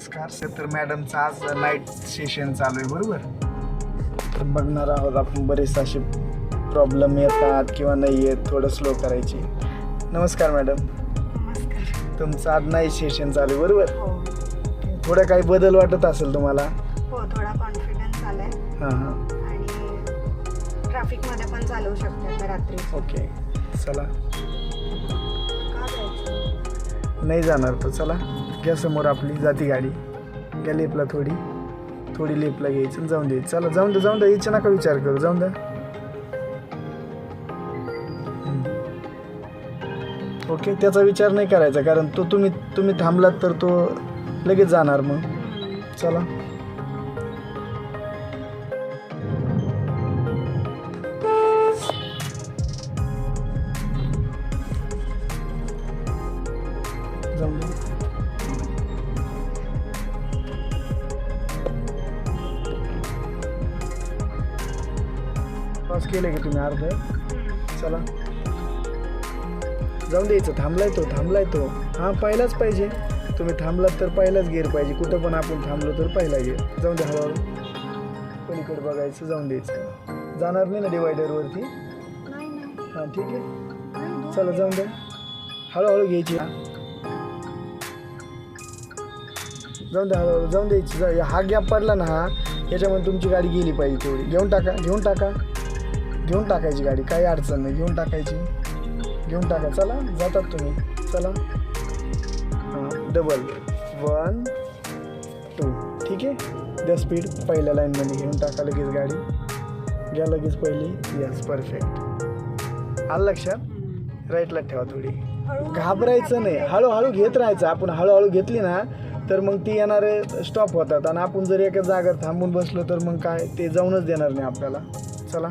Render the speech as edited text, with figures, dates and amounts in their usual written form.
नमस्कार. तर मॅडमचं आज नाईट सेशन चालू आहे बरोबर. तर बघणार आहोत आपण बरेच असे प्रॉब्लेम येतात किंवा नाही येत, थोडं स्लो करायची. नमस्कार मॅडम. नमस्कार. तुमचं आज नाईट सेशन चालू आहे बरोबर. हो थोडा काही बदल वाटत असेल तुम्हाला. हो, थोडा कॉन्फिडन्स आलाय हां हां आणि ट्रॅफिकमध्ये पण चालवू शकते आता रात्री. ओके चला. का जायचं? नाही जाणार तो. चला घ्या समोर आपली जाती गाडी. घ्या लेपला थोडी लेपला घ्यायची आणि जाऊन द्यायची. चला जाऊन द्या याचा नका विचार करू, जाऊन द्या. ओके त्याचा विचार नाही करायचा, कारण तो तुम्ही थांबलात तर तो लगेच जाणार. मग चला जाऊन द्या. पास केलं की तुम्ही अर्ध. चला जाऊन द्यायचं. थांबलाय तो. हां पहिलाच पाहिजे. तुम्ही थांबलात तर पहिलाच गेअर पाहिजे. कुठं पण आपण थांबलो तर पहिला गेअर. जाऊन द्या हळूहळू. पलीकडे बघायचं, जाऊन द्यायचं. जाणार नाही ना डिवायडरवरती. हां ठीक आहे. चला जाऊन द्या. हळूहळू घ्यायची. जाऊन द्या हळूहळू. जाऊन द्यायची. हा गॅप पडला ना हा, याच्यामध्ये तुमची गाडी गेली पाहिजे तेवढी. घेऊन टाकायची गाडी. काही अडचण नाही. घेऊन टाका. चला जातात तुम्ही. चला हां डबल 1 2 ठीक आहे. द्या स्पीड. पहिल्या लाईनमध्ये घेऊन टाका लगेच गाडी. घ्या लगेच पहिली. Yes perfect. आलं लक्षात. राईटला ठेवा थोडी. घाबरायचं नाही. हळूहळू घेत राहायचं. आपण हळूहळू घेतली ना तर मग ती येणारे स्टॉप होतात आणि आपण जर एका जागेवर थांबून बसलो तर मग काय ते जाऊनच देणार नाही आपल्याला. चला